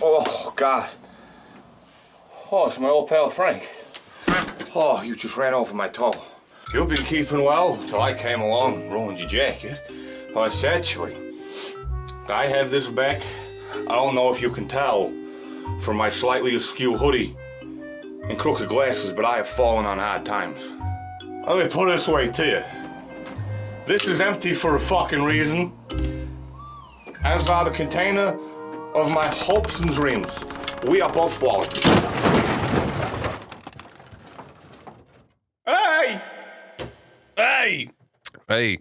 Oh, God. Oh, it's my old pal Frank. Oh, you just ran over my toe. You've been keeping well till I came along, ruined your jacket. Well, essentially, I have this back. I don't know if you can tell from my slightly askew hoodie and crooked glasses, but I have fallen on hard times. Let me put it this way to you. This is empty for a fucking reason, as are the container of my hopes and dreams. We are both falling. Hey! Hey! Hey,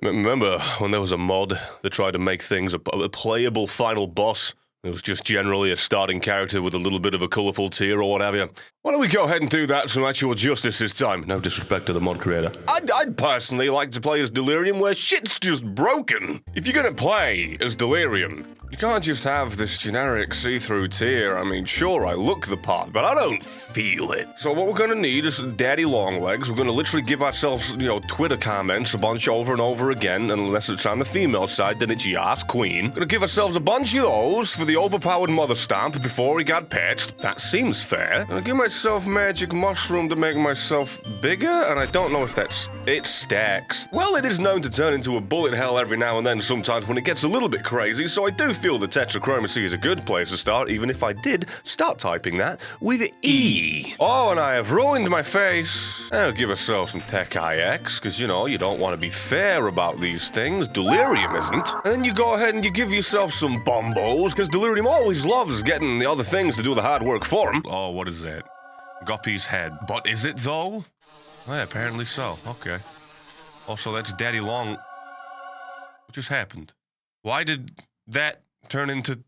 remember when there was a mod that tried to make things a playable final boss? It was just generally a starting character with a little bit of a colourful tear or what have you. Why don't we go ahead and do that some actual justice this time? No disrespect to the mod creator. I'd personally like to play as Delirium where shit's just broken. If you're gonna play as Delirium, you can't just have this generic see-through tear. I mean, sure, I look the part, but I don't feel it. So what we're gonna need is daddy long legs. We're gonna literally give ourselves, Twitter comments a bunch over and over again, unless it's on the female side, then it's Yas Queen. Gonna give ourselves a bunch of those for the overpowered mother stamp before he got patched. That seems fair. Gonna give myself magic mushroom to make myself bigger, and I don't know if it stacks. Well, it is known to turn into a bullet hell every now and then sometimes when it gets a little bit crazy, so I do feel the tetrachromacy is a good place to start, even if I did start typing that with E. Oh, and I have ruined my face. I'll give ourselves some Tech IX, because, you don't want to be fair about these things. Delirium isn't. And then you go ahead and you give yourself some bumbos, because Delirium always loves getting the other things to do the hard work for him. Oh, what is that? Guppy's head. But is it, though? Yeah, apparently so. Okay. Also, that's Daddy Long. What just happened? Why did that turn into...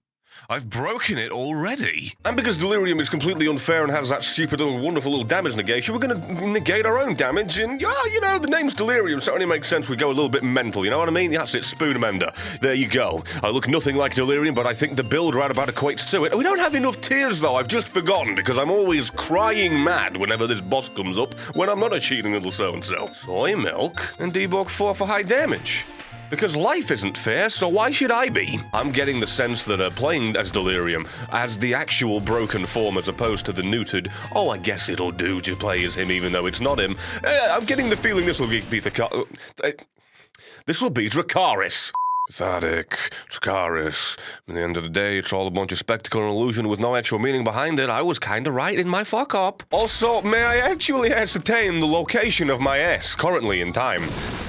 I've broken it already. And because Delirium is completely unfair and has that stupid little wonderful little damage negation, we're gonna negate our own damage, and the name's Delirium, so it only makes sense we go a little bit mental, you know what I mean? That's it, Spoonamender. There you go. I look nothing like Delirium, but I think the build right about equates to it. We don't have enough tears, though, I've just forgotten, because I'm always crying mad whenever this boss comes up, when I'm not a cheating little so-and-so. Soy milk and debug 4 for high damage. Because life isn't fair, so why should I be? I'm getting the sense that playing as Delirium, as the actual broken form as opposed to the neutered, I guess it'll do to play as him even though it's not him. I'm getting the feeling this will be Dracarys. Cathartic, Dracarys. At the end of the day, it's all a bunch of spectacle and illusion with no actual meaning behind it. I was kinda right in my fuck up. Also, may I actually ascertain the location of my ass currently in time?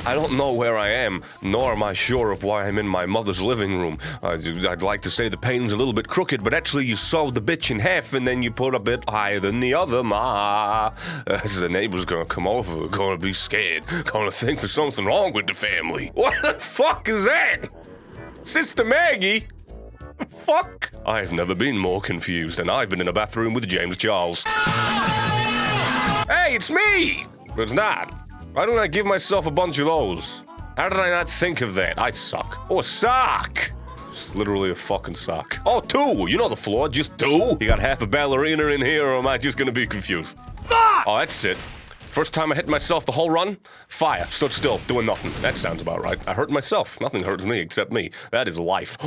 I don't know where I am, nor am I sure of why I'm in my mother's living room. I'd like to say the pane's a little bit crooked, but actually you sewed the bitch in half and then you put a bit higher than the other, ma. The neighbor's gonna come over, gonna be scared, gonna think there's something wrong with the family. What the fuck is that? Sister Maggie? Fuck? I've never been more confused, and I've been in a bathroom with James Charles. Hey, it's me! But it's not. Why don't I give myself a bunch of those? How did I not think of that? I suck. Oh, a sock! It's literally a fucking sock. Oh, 2! You know the floor, just 2? You got half a ballerina in here, or am I just gonna be confused? Oh, that's it. First time I hit myself the whole run, fire, stood still, doing nothing. That sounds about right. I hurt myself. Nothing hurts me except me. That is life.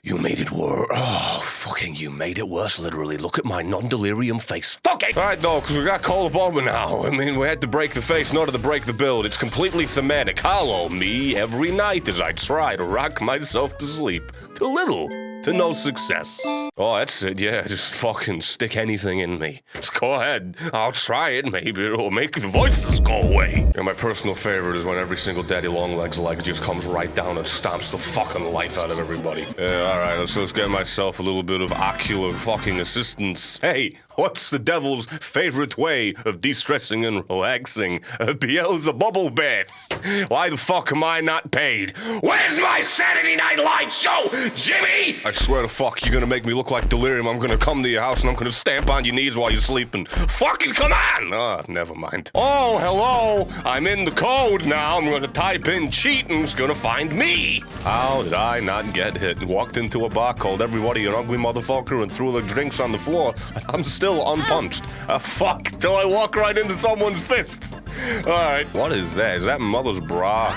You made it worse. Oh, fucking you made it worse, literally. Look at my non-delirium face. Fuck it! Alright, though, because we got Colaboma now. I mean, we had to break the face in order to break the build. It's completely thematic. Hollow me every night as I try to rock myself to sleep. To little to no success. Oh, that's it, yeah. Just fucking stick anything in me. Just go ahead. I'll try it. Maybe it'll make the voices go away. And my personal favorite is when every single Daddy Longlegs leg just comes right down and stomps the fucking life out of everybody. Alright, let's get myself a little bit of ocular fucking assistance. Hey, what's the devil's favorite way of de-stressing and relaxing? Beelzebubble bath. Why the fuck am I not paid? Where's my Saturday Night Live show, Jimmy? I swear to fuck, you're gonna make me look like Delirium. I'm gonna come to your house and I'm gonna stamp on your knees while you're sleeping. Fucking come on! Ah, never mind. Oh, hello! I'm in the code now. I'm gonna type in cheat and it's gonna find me. How did I not get hit? Walked into a bar, called everybody an ugly motherfucker and threw the drinks on the floor. I'm still unpunched. Fuck, till I walk right into someone's fists. Alright, what is that? Is that mother's bra?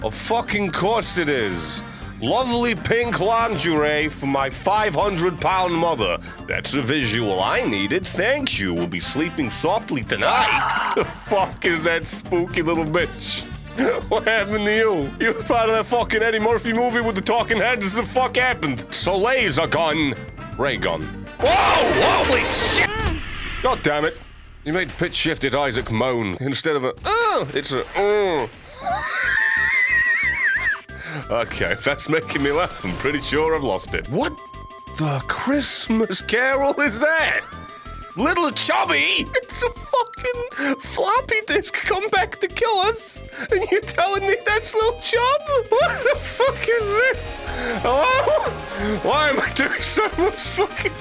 Oh, fucking course it is. Lovely pink lingerie for my 500-pound mother. That's a visual I needed. Thank you. We'll be sleeping softly tonight. The fuck is that spooky little bitch? What happened to you? You were part of that fucking Eddie Murphy movie with the talking heads. The fuck happened? Soleil's a gun. Ray gun. Whoa! Holy shit! God damn it. You made pitch-shifted Isaac moan. Instead of a, it's a, Okay, if that's making me laugh, I'm pretty sure I've lost it. What the Christmas Carol is that? Little Chubby? It's a fucking floppy disk come back to kill us. And you're telling me that's Little Chub? What the fuck is this? Hello? Why am I doing so much fucking...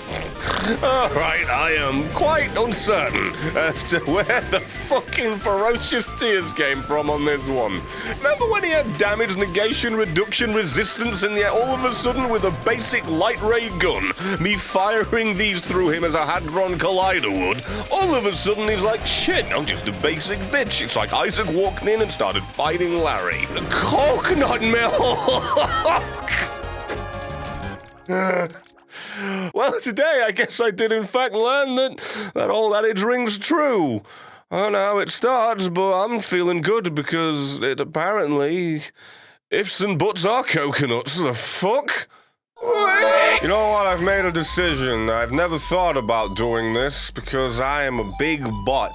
Alright, I am quite uncertain as to where the fucking ferocious tears came from on this one. Remember when he had damage, negation, reduction, resistance, and yet all of a sudden with a basic light ray gun, me firing these through him as a Hadron Collider would, all of a sudden he's like, shit, I'm just a basic bitch. It's like Isaac walked in and started fighting Larry. Coconut milk! Well, today I guess I did in fact learn that old adage rings true. I don't know how it starts, but I'm feeling good because it apparently ifs and buts are coconuts. The fuck? You know what? I've made a decision. I've never thought about doing this because I am a big butt.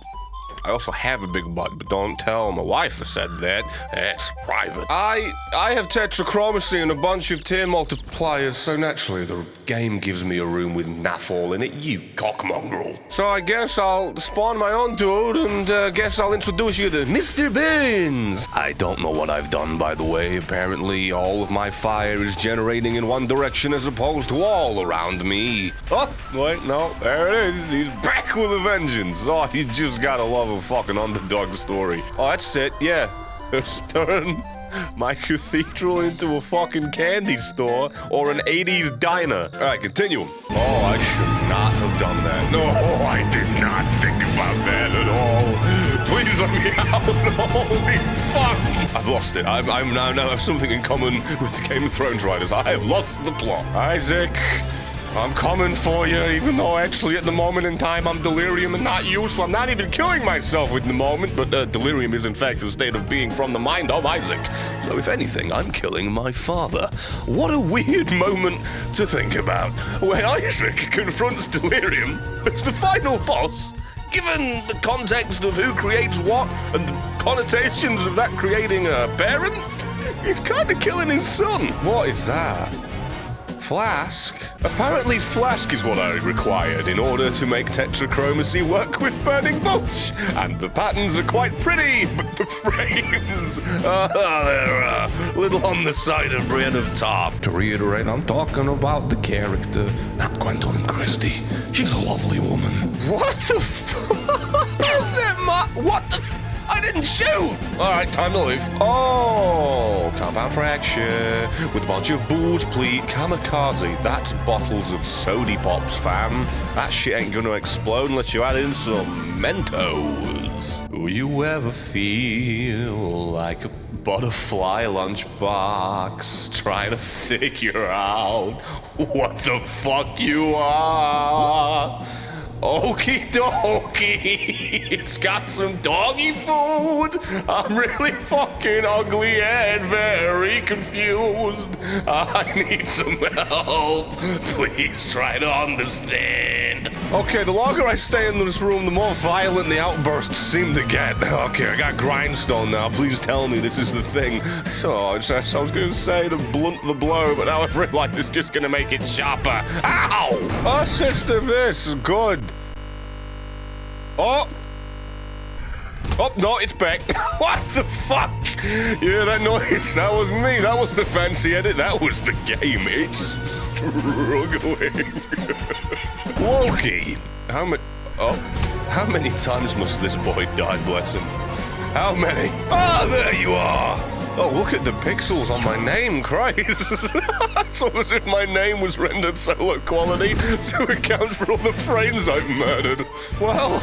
I also have a big butt, but don't tell my wife I said that. That's private. I have tetrachromacy and a bunch of tier multipliers, so naturally the game gives me a room with naff all in it, you cockmongrel. So I guess I'll spawn my own dude and guess I'll introduce you to Mr. Burns. I don't know what I've done, by the way. Apparently all of my fire is generating in one direction as opposed to all around me. Oh, wait, no, there it is. He's back with a vengeance. Oh, he's just gotta love a fucking underdog story. Oh, that's it, yeah. Just turn my cathedral into a fucking candy store or an 80s diner. All right, continue. Oh, I should not have done that. No, I did not think about that at all. Please let me out. Holy fuck. I've lost it. I now have something in common with the Game of Thrones writers. I have lost the plot. Isaac, I'm coming for you, even though actually at the moment in time I'm delirium and not you, so I'm not even killing myself in the moment, but delirium is in fact a state of being from the mind of Isaac. So if anything, I'm killing my father. What a weird moment to think about, when Isaac confronts delirium as the final boss, given the context of who creates what and the connotations of that creating a parent. He's kind of killing his son. What is that? Flask? Apparently flask is what I required in order to make tetrachromacy work with burning butch. And the patterns are quite pretty, but the frames, they're a little on the side of Brienne of Tarth. To reiterate, I'm talking about the character, not Gwendolyn Christie. She's a lovely woman. What the fuck is that, what the I didn't shoot! Alright, time to leave. Oh, compound fracture with a bunch of booze, please. Kamikaze, that's bottles of sody pops, fam. That shit ain't gonna explode unless you add in some Mentos. Do you ever feel like a butterfly lunchbox trying to figure out what the fuck you are? Okie dokie, it's got some doggy food. I'm really fucking ugly and very confused. I need some help. Please try to understand. Okay, the longer I stay in this room, the more violent the outbursts seem to get. Okay, I got grindstone now. Please tell me this is the thing. So, I was going to say to blunt the blow, but now I've realized it's just going to make it sharper. Ow! Oh, Sister Vis, good. Oh! Oh, no, it's back. What the fuck? Yeah, that noise, that was me. That was the fancy edit. That was the game. It's struggling. Loki, how many times must this boy die, bless him? How many? Ah, there you are. Oh, look at the pixels on my name, Christ. It's almost as if my name was rendered so low quality to account for all the frames I've murdered. Well,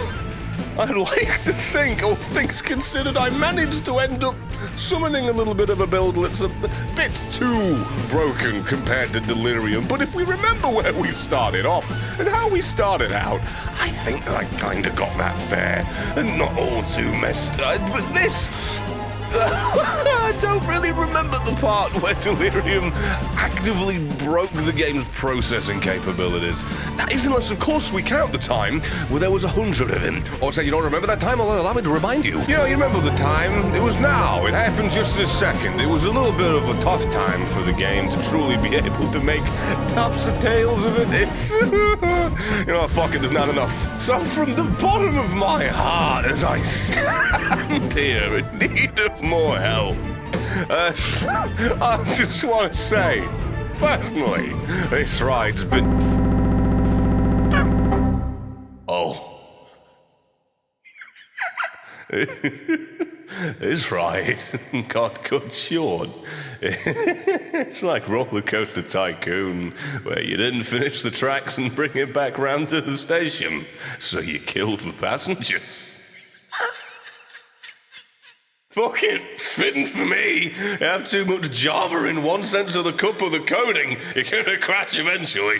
I'd like to think, all things considered, I managed to end up summoning a little bit of a build that's a bit too broken compared to Delirium. But if we remember where we started off and how we started out, I think that I kind of got that fair and not all too messed up. But this... I don't really remember the part where Delirium actively broke the game's processing capabilities. That is unless, of course, we count the time where there was 100 of him. Or say you don't remember that time, allow me to remind you. You know, you remember the time? It was now. It happened just this second. It was a little bit of a tough time for the game to truly be able to make tops and tails of it. It's... you know, fuck it, there's not enough. So from the bottom of my heart, as I stand here in need of more help, I just want to say, personally, this ride's been... Oh. This ride got cut short. It's like Roller Coaster Tycoon, where you didn't finish the tracks and bring it back round to the station, so you killed the passengers. Fuck it, it's fitting for me. You have too much Java in one sense of the cup of the coding, you're gonna crash eventually.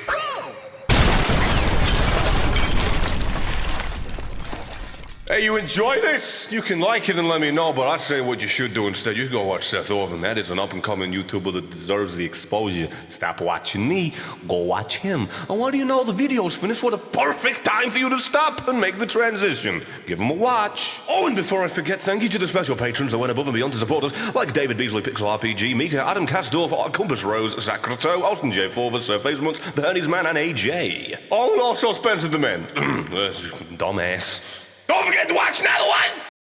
Hey, you enjoy this? You can like it and let me know, but I say what you should do instead. You should go watch Seth Orvin. That is an up-and-coming YouTuber that deserves the exposure. Stop watching me, go watch him. And what do you know, the video's finished. What a perfect time for you to stop and make the transition. Give him a watch. Oh, and before I forget, thank you to the special patrons that went above and beyond to support us, like David Beasley, Pixel RPG, Mika, Adam Kasdorf, Compass Rose, Sacrato, Alton J. Forver, Sir Facemonts, The Hernes Man, and AJ. Oh, and also Spencer the Man. Dumbass. Don't forget to watch another one!